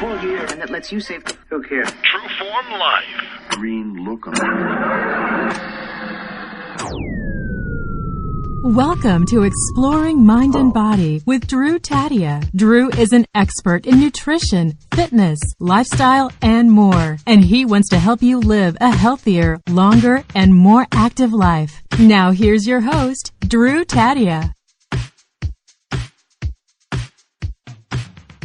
full year, and that lets you save. Who cares? True Form Life. Green lookum. Welcome to Exploring Mind and Body with Drew Tadia. Drew is an expert in nutrition, fitness, lifestyle, and more. And he wants to help you live a healthier, longer, and more active life. Now here's your host, Drew Tadia.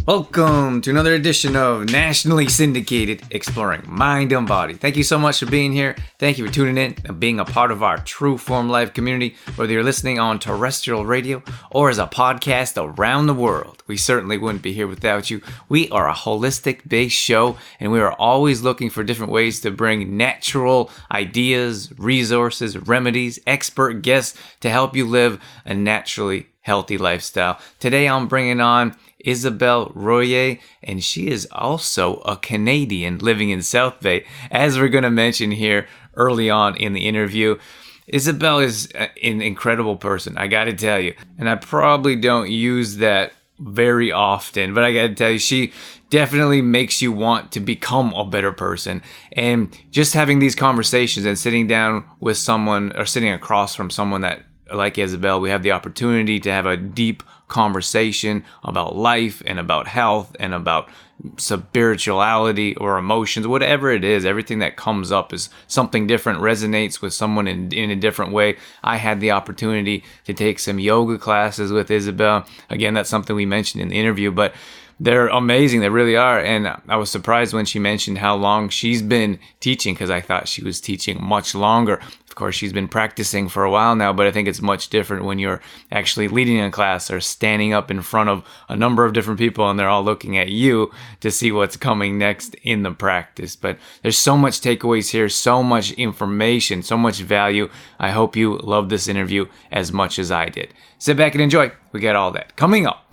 Welcome to another edition of nationally syndicated Exploring Mind and Body. Thank you so much for being here. Thank you for tuning in and being a part of our True Form Life community, whether you're listening on terrestrial radio or as a podcast around the world. We certainly wouldn't be here without you. We are a holistic-based show, and we are always looking for different ways to bring natural ideas, resources, remedies, expert guests to help you live a naturally healthy lifestyle. Today I'm bringing on Isabelle Royer, and she is also a Canadian living in South Bay, as we're going to mention here early on in the interview. Isabelle is an incredible person, I got to tell you, and I probably don't use that very often, but I got to tell you, she definitely makes you want to become a better person. And just having these conversations and sitting down with someone or sitting across from someone that like Isabelle, we have the opportunity to have a deep conversation about life and about health and about spirituality or emotions, whatever it is. Everything that comes up is something different, resonates with someone in a different way. I had the opportunity to take some yoga classes with Isabelle. Again, that's something we mentioned in the interview, but they're amazing. They really are. And I was surprised when she mentioned how long she's been teaching, because I thought she was teaching much longer. Of course, she's been practicing for a while now, but I think it's much different when you're actually leading a class or standing up in front of a number of different people and they're all looking at you to see what's coming next in the practice. But there's so much takeaways here, so much information, so much value. I hope you love this interview as much as I did. Sit back and enjoy. We got all that coming up.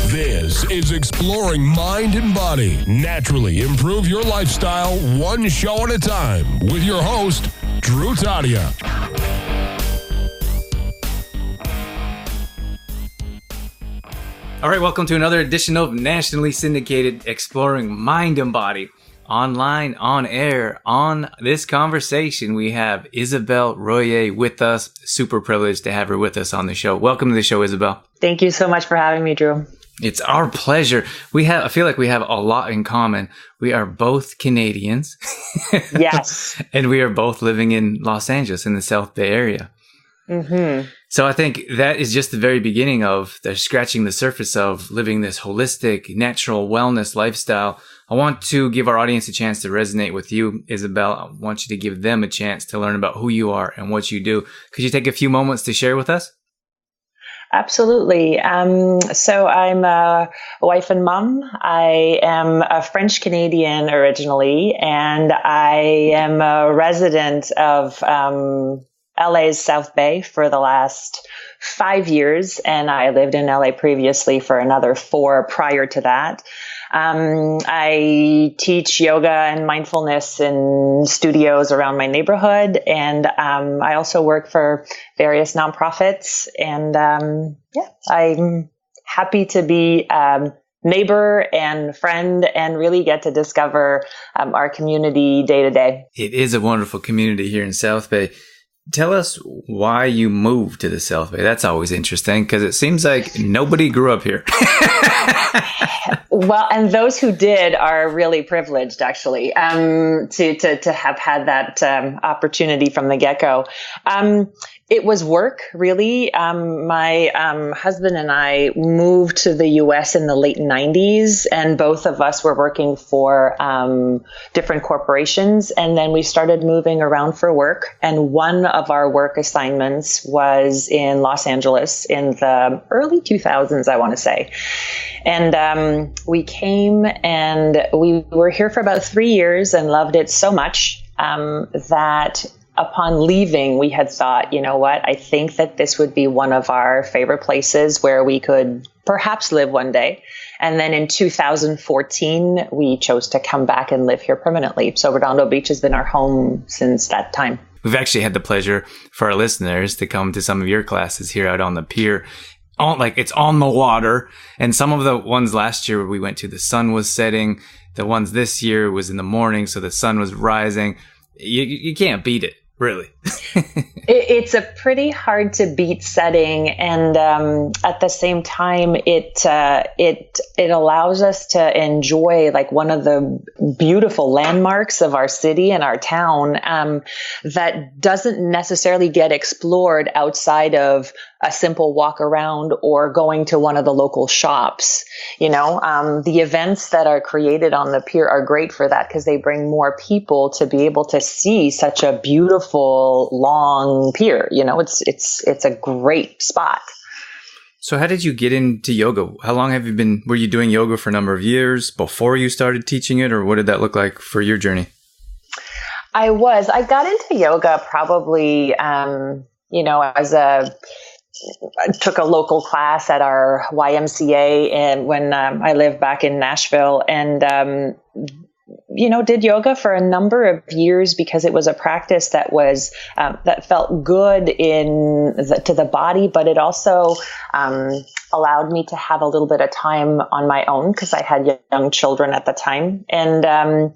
This is Exploring Mind and Body. Naturally improve your lifestyle one show at a time with your host, Drew Tadia. All right, welcome to another edition of nationally syndicated Exploring Mind and Body. Online, on air, on this conversation, we have Isabelle Royer with us. Super privileged to have her with us on the show. Welcome to the show, Isabelle. Thank you so much for having me, Drew. It's our pleasure. I feel like we have a lot in common. We are both Canadians. Yes. And we are both living in Los Angeles in the South Bay area. Mm-hmm. So I think that is just the very beginning of the scratching the surface of living this holistic, natural wellness lifestyle. I want to give our audience a chance to resonate with you, Isabelle. I want you to give them a chance to learn about who you are and what you do. Could you take a few moments to share with us? Absolutely. So I'm a wife and mom. I am a French Canadian originally, and I am a resident of LA's South Bay for the last 5 years, and I lived in LA previously for another 4 prior to that. I teach yoga and mindfulness in studios around my neighborhood, and I also work for various nonprofits. And I'm happy to be neighbor and friend and really get to discover our community day to day. It is a wonderful community here in South Bay. Tell us why you moved to the South Bay. That's always interesting because it seems like nobody grew up here. Well, and those who did are really privileged, actually, to have had that opportunity from the get-go. It was work, really. My husband and I moved to the U.S. in the late 90s, and both of us were working for different corporations. And then we started moving around for work. And one of our work assignments was in Los Angeles in the early 2000s, I want to say. And we came and we were here for about 3 years and loved it so much that upon leaving, we had thought, you know what, I think that this would be one of our favorite places where we could perhaps live one day. And then in 2014, we chose to come back and live here permanently. So Redondo Beach has been our home since that time. We've actually had the pleasure for our listeners to come to some of your classes here out on the pier. it's on the water. And some of the ones last year we went to, the sun was setting. The ones this year was in the morning, so the sun was rising. You can't beat it, really. It's a pretty hard to beat setting, and at the same time, it allows us to enjoy like one of the beautiful landmarks of our city and our town that doesn't necessarily get explored outside of a simple walk around or going to one of the local shops. The events that are created on the pier are great for that because they bring more people to be able to see such a beautiful long pier. It's a great spot. So how did you get into yoga? How long were you doing yoga for a number of years before you started teaching it, or what did that look like for your journey? I got into yoga probably, I took a local class at our YMCA and when I lived back in Nashville and, did yoga for a number of years because it was a practice that was, that felt good to the body, but it also, allowed me to have a little bit of time on my own because I had young children at the time. And,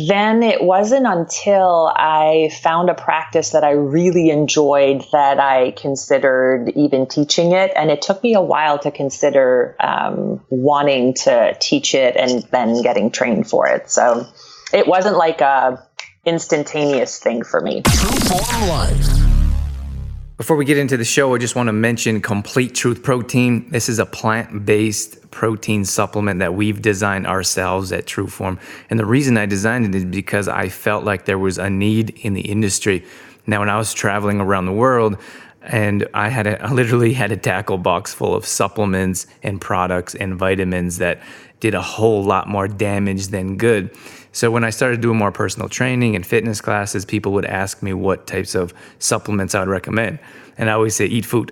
then it wasn't until I found a practice that I really enjoyed that I considered even teaching it. And it took me a while to consider wanting to teach it and then getting trained for it. So it wasn't like a instantaneous thing for me. True Form Life. Before we get into the show, I just want to mention Complete Truth Protein. This is a plant-based protein supplement that we've designed ourselves at True Form. And the reason I designed it is because I felt like there was a need in the industry. Now, when I was traveling around the world, and I literally had a tackle box full of supplements and products and vitamins that did a whole lot more damage than good. So when I started doing more personal training and fitness classes, people would ask me what types of supplements I would recommend. And I always say, eat food.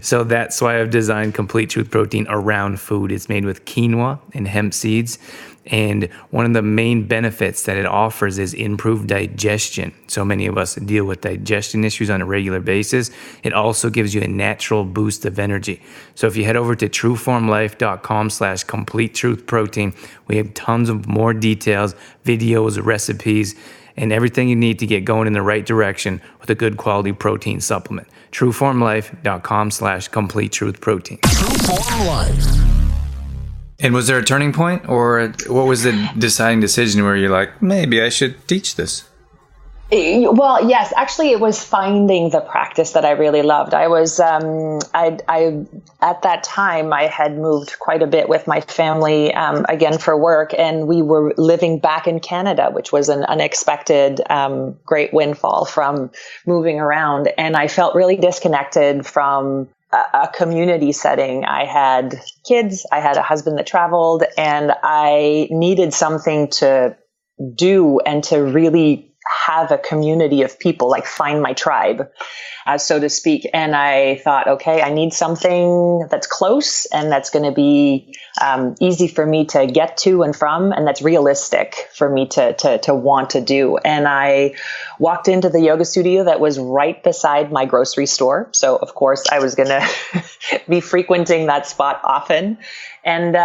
So that's why I've designed Complete Truth Protein around food. It's made with quinoa and hemp seeds. And one of the main benefits that it offers is improved digestion. So many of us deal with digestion issues on a regular basis. It also gives you a natural boost of energy. So if you head over to trueformlife.com/complete truth protein, we have tons of more details, videos, recipes, and everything you need to get going in the right direction with a good quality protein supplement. trueformlife.com/complete truth protein. True Form Life. And was there a turning point, or what was the deciding decision where you're like, maybe I should teach this? Well, yes, actually, it was finding the practice that I really loved. I was, at that time, I had moved quite a bit with my family, again for work, and we were living back in Canada, which was an unexpected, great windfall from moving around. And I felt really disconnected from a community setting. I had kids, I had a husband that traveled, and I needed something to do and to really have a community of people, like find my tribe, so to speak. And I thought, okay, I need something that's close and that's going to be easy for me to get to and from, and that's realistic for me to want to do. And I walked into the yoga studio that was right beside my grocery store. So of course I was going to be frequenting that spot often. And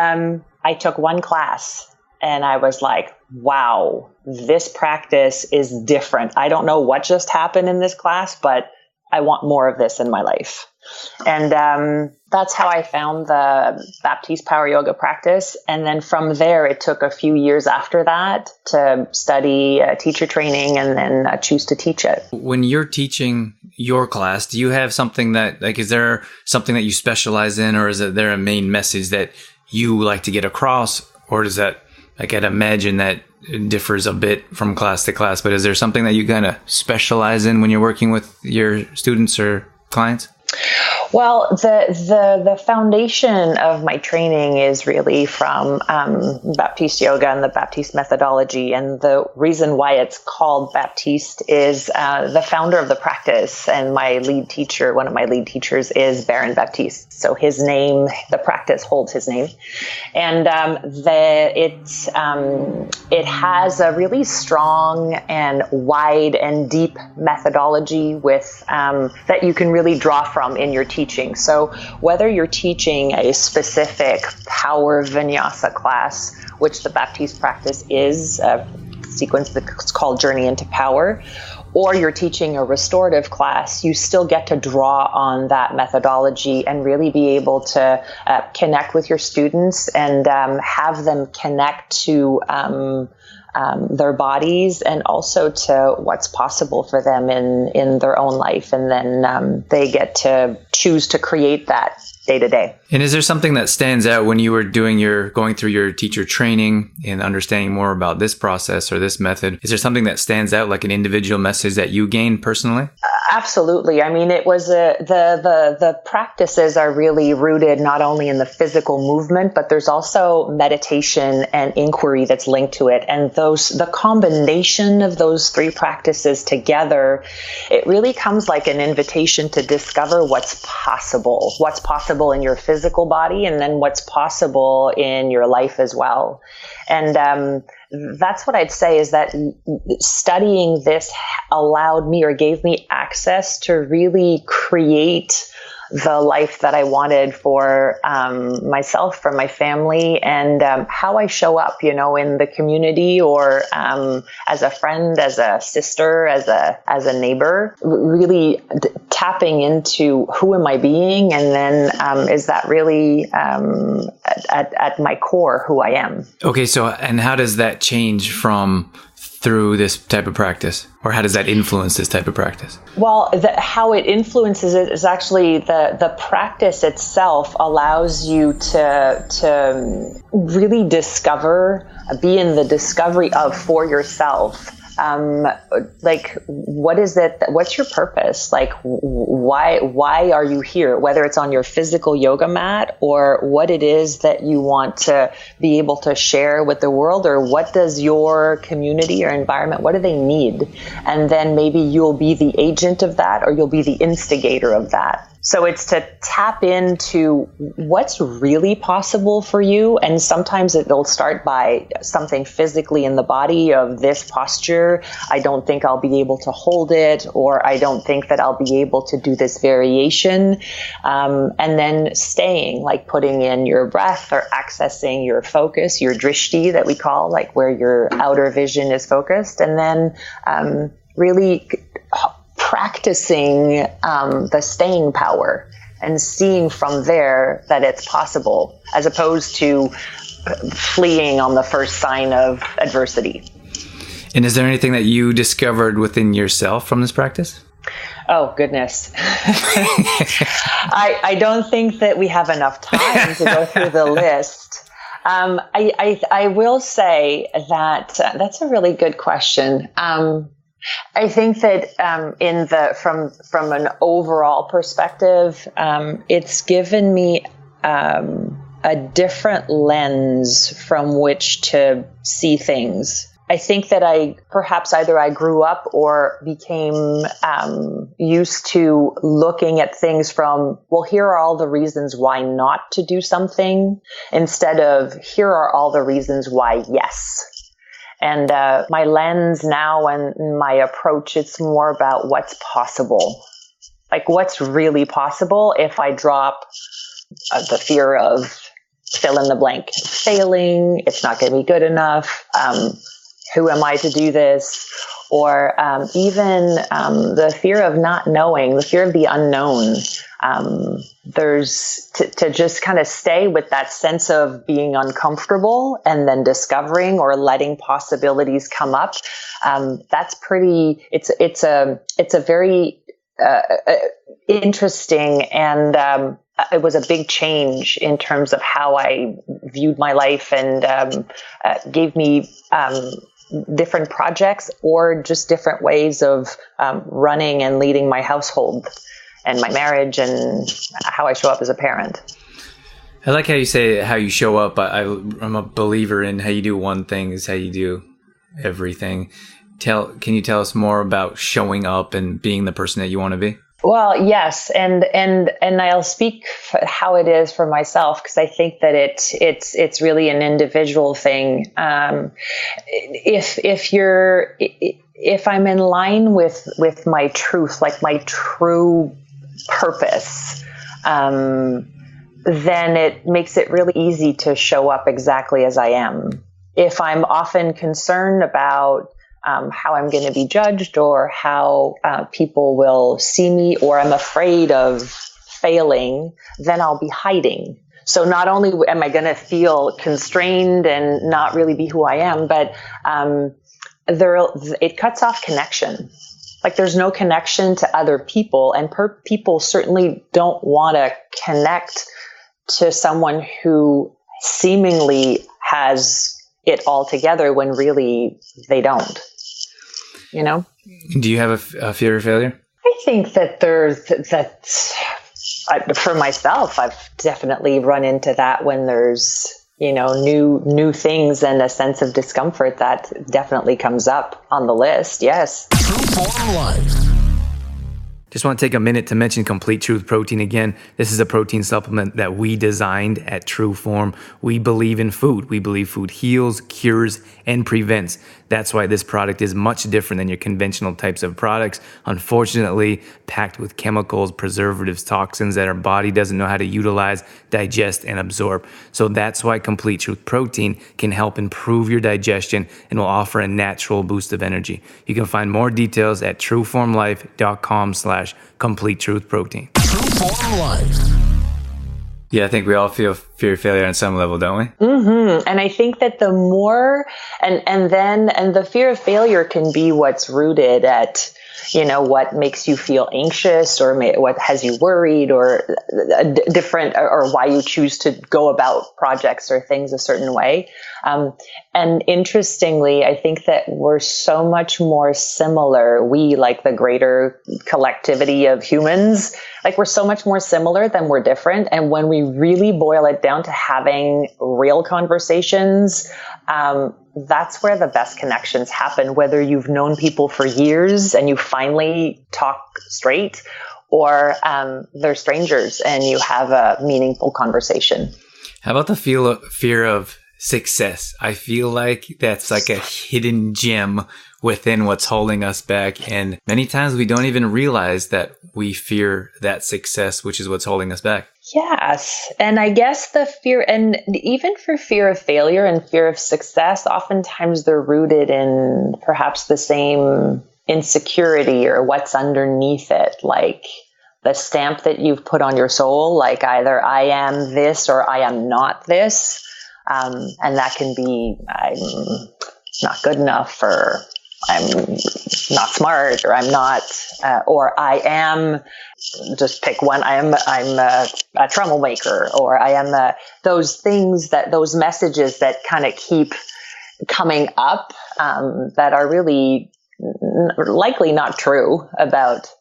I took one class. And I was like, wow, this practice is different. I don't know what just happened in this class, but I want more of this in my life. And that's how I found the Baptiste Power Yoga practice. And then from there, it took a few years after that to study teacher training and then choose to teach it. When you're teaching your class, do you have something that, like, is there something that you specialize in, or is there a main message that you like to get across, or does that, like, I'd imagine that it differs a bit from class to class, but is there something that you kind of specialize in when you're working with your students or clients? Well, the foundation of my training is really from Baptiste Yoga and the Baptiste methodology. And the reason why it's called Baptiste is the founder of the practice and my lead teacher, one of my lead teachers, is Baron Baptiste. So his name, the practice holds his name. And it has a really strong and wide and deep methodology with that you can really draw from in your teaching teaching. So whether you're teaching a specific power vinyasa class, which the Baptiste practice is a sequence that's called Journey into Power, or you're teaching a restorative class, you still get to draw on that methodology and really be able to connect with your students and have them connect to their bodies and also to what's possible for them in their own life. And then they get to choose to create that day to day. And is there something that stands out when you were going through your teacher training and understanding more about this process or this method? Is there something that stands out, like an individual message that you gained personally? Absolutely. I mean, it was the practices are really rooted not only in the physical movement, but there's also meditation and inquiry that's linked to it. And the combination of those three practices together, it really comes like an invitation to discover what's possible in your physical body, and then what's possible in your life as well. And that's what I'd say, is that studying this allowed me or gave me access to really create the life that I wanted for myself, for my family, and how I show up, in the community, or as a friend, as a sister, as a neighbor. Really tapping into who am I being, and then is that really at my core who I am? Okay, so and how does that change through this type of practice, or how does that influence this type of practice? Well, how it influences it is actually the practice itself allows you to really be in the discovery of for yourself. Like, what is it? What's your purpose? Like, why are you here? Whether it's on your physical yoga mat, or what it is that you want to be able to share with the world, or what does your community or environment, what do they need? And then maybe you'll be the agent of that, or you'll be the instigator of that. So it's to tap into what's really possible for you. And sometimes it'll start by something physically in the body, of this posture. I don't think I'll be able to hold it, or I don't think that I'll be able to do this variation. And then staying, like putting in your breath, or accessing your focus, your drishti that we call, like where your outer vision is focused. And then really practicing the staying power and seeing from there that it's possible, as opposed to fleeing on the first sign of adversity. And is there anything that you discovered within yourself from this practice? Oh, goodness. I don't think that we have enough time to go through the list. I will say that that's a really good question. I think that from an overall perspective, it's given me a different lens from which to see things. I think that I grew up or became used to looking at things from, well, here are all the reasons why not to do something, instead of here are all the reasons why yes. And my lens now and my approach, it's more about what's possible. Like, what's really possible if I drop the fear of fill in the blank, failing, it's not going to be good enough, who am I to do this? Or even the fear of not knowing, the fear of the unknown. There's to just kind of stay with that sense of being uncomfortable and then discovering or letting possibilities come up. That's pretty. It's a very interesting, and it was a big change in terms of how I viewed my life, and gave me different projects or just different ways of running and leading my household and my marriage and how I show up as a parent. I like how you say how you show up. I'm a believer in how you do one thing is how you do everything. Can you tell us more about showing up and being the person that you want to be? Well, yes, and I'll speak how it is for myself, because I think that it's really an individual thing. If I'm in line with my truth, like my true purpose, then it makes it really easy to show up exactly as I am. If I'm often concerned about how I'm going to be judged or how people will see me, or I'm afraid of failing, then I'll be hiding. So not only am I going to feel constrained and not really be who I am, but it cuts off connection. Like there's no connection to other people, and people certainly don't want to connect to someone who seemingly has it all together when really they don't. You know? Do you have a fear of failure? I think that for myself, I've definitely run into that when there's, new things and a sense of discomfort. That definitely comes up on the list. Yes. True Form Life. Just want to take a minute to mention Complete Truth Protein again. This is a protein supplement that we designed at True Form. We believe in food. We believe food heals, cures, and prevents. That's why this product is much different than your conventional types of products. Unfortunately, packed with chemicals, preservatives, toxins that our body doesn't know how to utilize, digest, and absorb. So that's why Complete Truth Protein can help improve your digestion and will offer a natural boost of energy. You can find more details at trueformlife.com/complete truth protein. True Form Life. Yeah, I think we all feel fear of failure on some level, don't we? Mm-hmm. And I think that the more, and the fear of failure can be what's rooted at, what makes you feel anxious, or what has you worried, or different, or why you choose to go about projects or things a certain way. And interestingly, I think that we're so much more similar. We, like the greater collectivity of humans, like we're so much more similar than we're different. And when we really boil it down to having real conversations, that's where the best connections happen, whether you've known people for years and you finally talk straight, or they're strangers and you have a meaningful conversation. How about the fear of success? I feel like that's like a hidden gem within what's holding us back. And many times we don't even realize that we fear that success, which is what's holding us back. Yes. And I guess the fear, and even for fear of failure and fear of success, oftentimes they're rooted in perhaps the same insecurity or what's underneath it, like the stamp that you've put on your soul, like either I am this or I am not this. And that can be, I'm not good enough, or I'm not smart, or I'm not, or I am, just pick one, I'm a troublemaker, or I am those things, those messages that kind of keep coming up, that are really likely not true about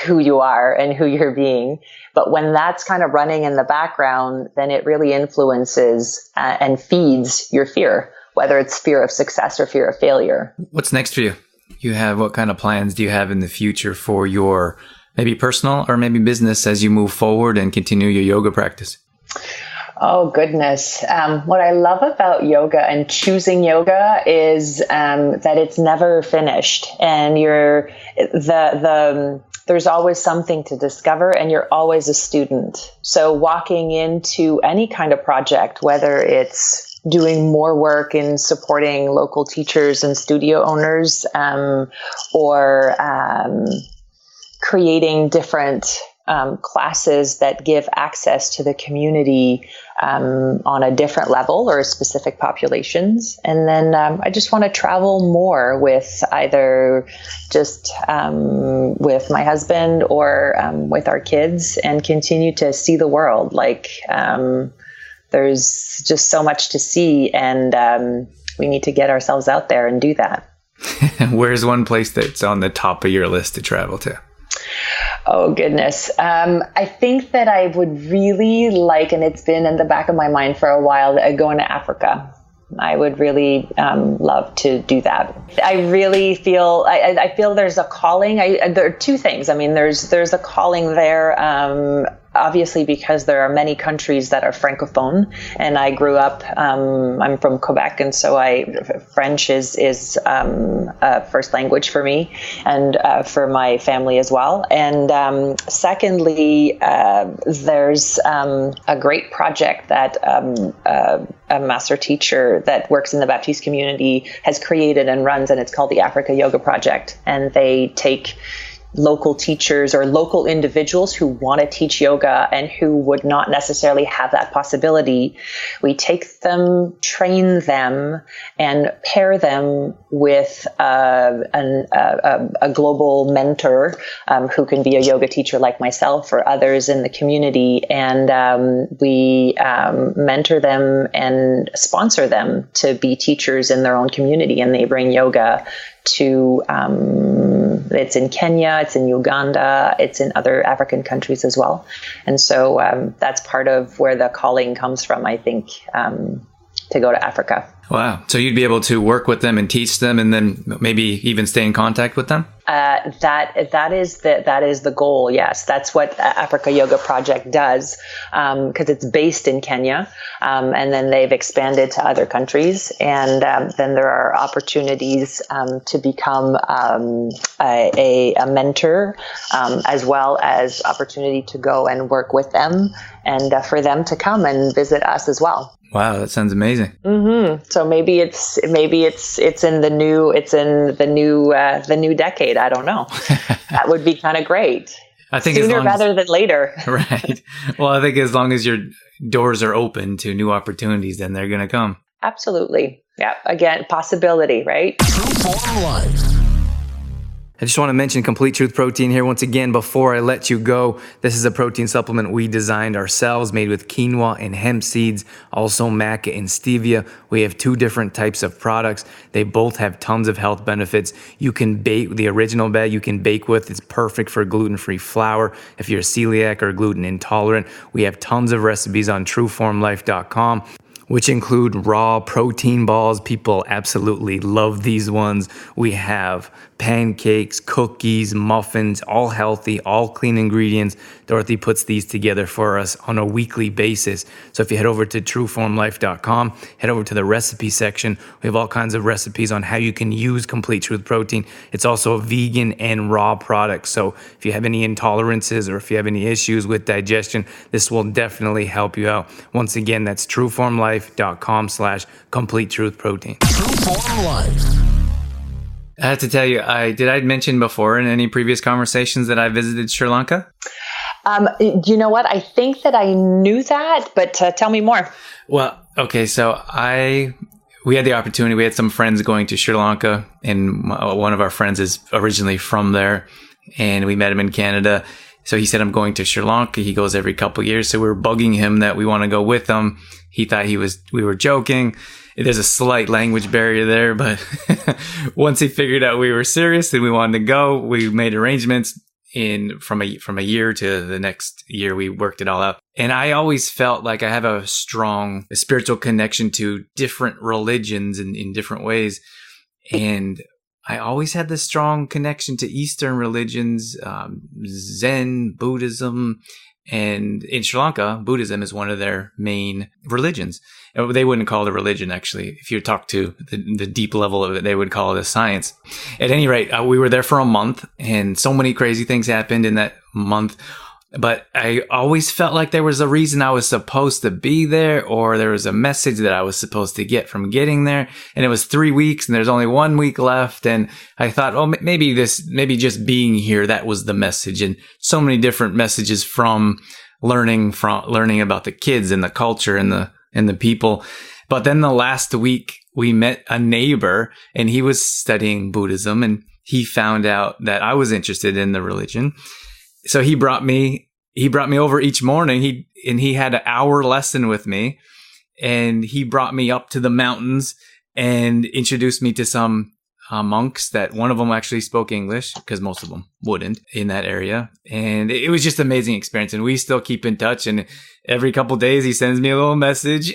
who you are and who you're being. But when that's kind of running in the background, then it really influences and feeds your fear, whether it's fear of success or fear of failure. What's next for you? What kind of plans do you have in the future for your maybe personal or maybe business as you move forward and continue your yoga practice? Oh, goodness. What I love about yoga and choosing yoga is that it's never finished, and there's always something to discover, and you're always a student. So walking into any kind of project, whether it's doing more work in supporting local teachers and studio owners, or creating different classes that give access to the community on a different level or specific populations. And then I just want to travel more with either just with my husband or with our kids, and continue to see the world. Like there's just so much to see, and we need to get ourselves out there and do that. Where's one place that's on the top of your list to travel to? Oh, goodness. I think that I would really like, and it's been in the back of my mind for a while, going to Africa. I would really love to do that. I really feel, I feel there's a calling. There are two things. I mean, there's a calling there obviously, because there are many countries that are francophone, and I grew up. I'm from Quebec, and so French is first language for me, and for my family as well. And secondly, there's a great project that a master teacher that works in the Baptiste community has created and runs, and it's called the Africa Yoga Project. And they take local teachers or local individuals who want to teach yoga and who would not necessarily have that possibility. We take them, train them, and pair them with a global mentor who can be a yoga teacher like myself or others in the community. And we mentor them and sponsor them to be teachers in their own community. And they bring yoga to it's in Kenya, it's in Uganda, it's in other African countries as well. And so that's part of where the calling comes from, I think, to go to Africa. Wow. So you'd be able to work with them and teach them and then maybe even stay in contact with them? That is the goal. Yes. That's what Africa Yoga Project does. Cause it's based in Kenya. And then they've expanded to other countries. And, then there are opportunities, to become, a mentor, as well as opportunity to go and work with them and, for them to come and visit us as well. Wow, that sounds amazing. Mm-hmm. So maybe it's in the new decade. I don't know. That would be kind of great. I think sooner rather than later. Right. Well, I think as long as your doors are open to new opportunities, then they're going to come. Absolutely. Yeah. Again, possibility, right? True Form Life. I just want to mention Complete Truth Protein here once again before I let you go. This is a protein supplement we designed ourselves, made with quinoa and hemp seeds, also maca and stevia. We have 2 different types of products. They both have tons of health benefits. You can bake the original bag you can bake with. It's perfect for gluten-free flour. If you're celiac or gluten intolerant, we have tons of recipes on trueformlife.com, which include raw protein balls. People absolutely love these ones. We have pancakes, cookies, muffins, all healthy, all clean ingredients. Dorothy puts these together for us on a weekly basis. So if you head over to trueformlife.com, head over to the recipe section. We have all kinds of recipes on how you can use Complete Truth Protein. It's also a vegan and raw product. So if you have any intolerances or if you have any issues with digestion, this will definitely help you out. Once again, that's trueformlife.com/complete truth protein. True Form Life. I have to tell you, did I mention before in any previous conversations that I visited Sri Lanka? You know what? I think that I knew that, but tell me more. Well, okay. So we had the opportunity. We had some friends going to Sri Lanka, and one of our friends is originally from there, and we met him in Canada. So he said, I'm going to Sri Lanka. He goes every couple of years. So we were bugging him that we want to go with him. He thought we were joking. There's a slight language barrier there, but once he figured out we were serious and we wanted to go, we made arrangements from a year to the next year. We worked it all out. And I always felt like I have a strong spiritual connection to different religions in different ways. And I always had this strong connection to Eastern religions, Zen, Buddhism, and in Sri Lanka, Buddhism is one of their main religions. They wouldn't call it a religion, actually. If you talk to the deep level of it, they would call it a science. At any rate, we were there for a month, and so many crazy things happened in that month. But I always felt like there was a reason I was supposed to be there, or there was a message that I was supposed to get from getting there. And it was 3 weeks and there's only 1 week left. And I thought, oh, maybe just being here, that was the message. And so many different messages from learning about the kids and the culture and the people. But then the last week we met a neighbor, and he was studying Buddhism, and he found out that I was interested in the religion. So he brought me over each morning. He had an hour lesson with me, and he brought me up to the mountains and introduced me to some monks that one of them actually spoke English, because most of them wouldn't in that area. And it was just an amazing experience. And we still keep in touch. And every couple of days he sends me a little message.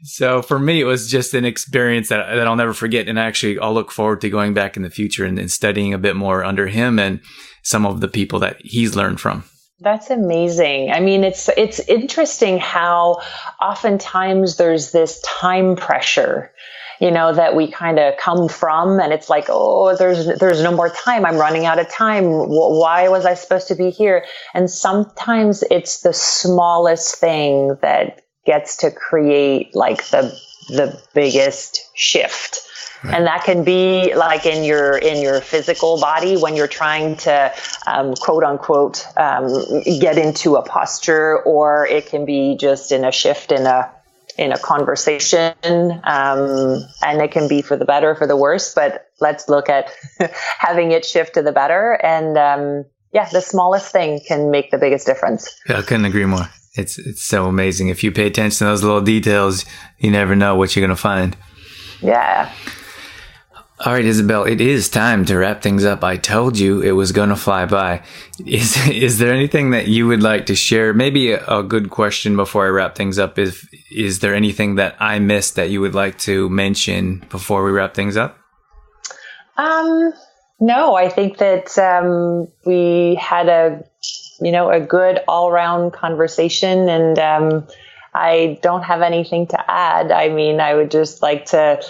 So for me, it was just an experience that I'll never forget. And I'll look forward to going back in the future and studying a bit more under him and some of the people that he's learned from. That's amazing. I mean, it's interesting how oftentimes there's this time pressure, that we kind of come from, and it's like, oh, there's no more time. I'm running out of time. Why was I supposed to be here? And sometimes it's the smallest thing that gets to create like the biggest shift. Right. And that can be like in your physical body when you're trying to quote unquote get into a posture, or it can be just in a shift in a conversation, and it can be for the better, for the worse. But let's look at having it shift to the better, and the smallest thing can make the biggest difference. Yeah, I couldn't agree more. It's so amazing. If you pay attention to those little details, you never know what you're going to find. Yeah. All right, Isabel, it is time to wrap things up. I told you it was going to fly by. Is there anything that you would like to share? Maybe a good question before I wrap things up is there anything that I missed that you would like to mention before we wrap things up? No, I think that we had a good all-round conversation, and I don't have anything to add. I mean, I would just like to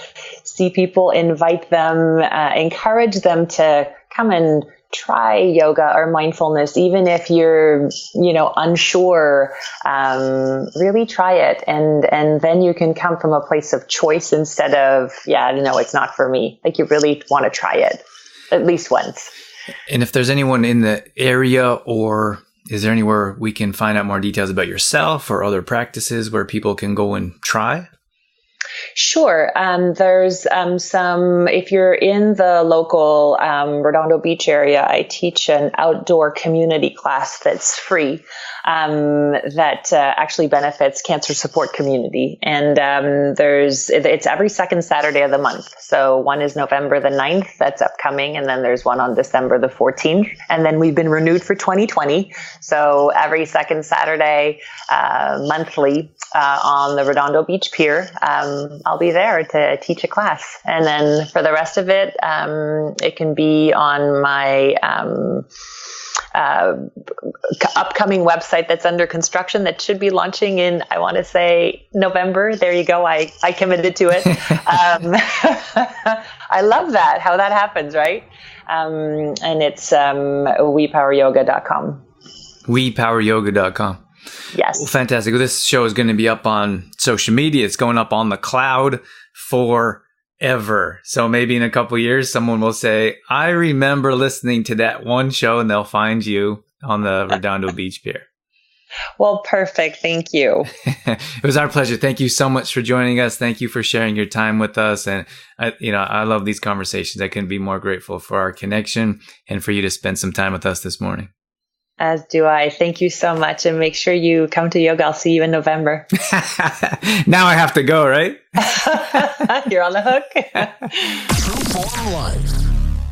see people, invite them, encourage them to come and try yoga or mindfulness, even if you're, unsure. Really try it, and then you can come from a place of choice instead of, it's not for me. Like, you really want to try it at least once. And if there's anyone in the area, or is there anywhere we can find out more details about yourself or other practices where people can go and try? Sure. There's some, if you're in the local Redondo Beach area, I teach an outdoor community class that's free, that actually benefits cancer support community. And it's every second Saturday of the month. So one is November the 9th, that's upcoming. And then there's one on December the 14th. And then we've been renewed for 2020. So every second Saturday, monthly, on the Redondo Beach Pier, I'll be there to teach a class. And then for the rest of it, it can be on my upcoming website that's under construction that should be launching in, I want to say, November. There you go. I committed to it. I love that, how that happens, right? And it's wepoweryoga.com. wepoweryoga.com. Yes. Well, fantastic. Well, this show is going to be up on social media. It's going up on the cloud forever. So maybe in a couple of years, someone will say, I remember listening to that one show, and they'll find you on the Redondo Beach Pier. Well, perfect. Thank you. It was our pleasure. Thank you so much for joining us. Thank you for sharing your time with us. And I love these conversations. I couldn't be more grateful for our connection and for you to spend some time with us this morning. As do I. Thank you so much. And make sure you come to yoga. I'll see you in November. Now I have to go, right? You're on the hook. True Form Life.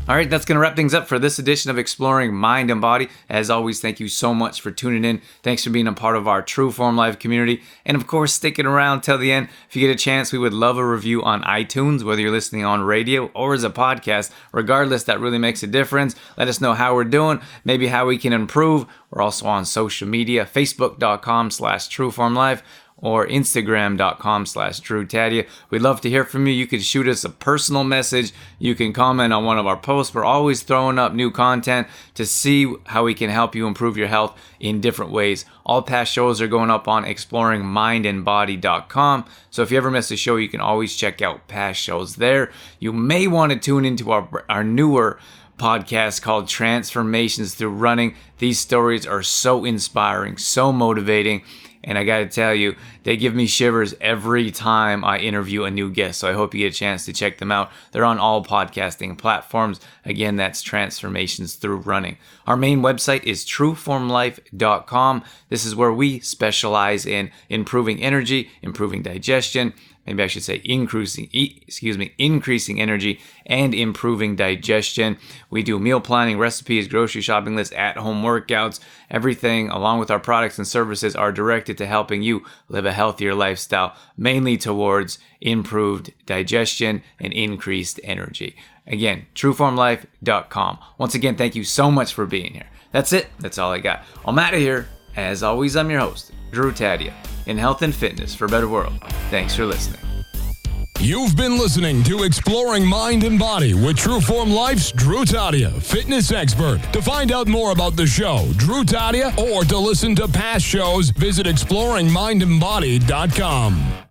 All right, that's going to wrap things up for this edition of Exploring Mind and Body. As always, thank you so much for tuning in. Thanks for being a part of our True Form Life community. And of course, sticking around till the end. If you get a chance, we would love a review on iTunes, whether you're listening on radio or as a podcast. Regardless, that really makes a difference. Let us know how we're doing, maybe how we can improve. We're also on social media, facebook.com/trueformlife. or Instagram.com/DrewTadia. We'd love to hear from you. You can shoot us a personal message. You can comment on one of our posts. We're always throwing up new content to see how we can help you improve your health in different ways. All past shows are going up on exploringmindandbody.com. So if you ever miss a show, you can always check out past shows there. You may want to tune into our newer podcast called Transformations Through Running. These stories are so inspiring, so motivating. And I got to tell you, they give me shivers every time I interview a new guest. So I hope you get a chance to check them out. They're on all podcasting platforms. Again, that's Transformations Through Running. Our main website is trueformlife.com. This is where we specialize in improving energy, improving digestion, maybe I should say increasing energy and improving digestion. We do meal planning, recipes, grocery shopping lists, at-home workouts. Everything along with our products and services are directed to helping you live a healthier lifestyle, mainly towards improved digestion and increased energy. Again, trueformlife.com. Once again, thank you so much for being here. That's it. That's all I got. I'm out of here. As always, I'm your host, Drew Tadia, in health and fitness for a better world. Thanks for listening. You've been listening to Exploring Mind and Body with Trueform Life's Drew Tadia, fitness expert. To find out more about the show, Drew Tadia, or to listen to past shows, visit exploringmindandbody.com.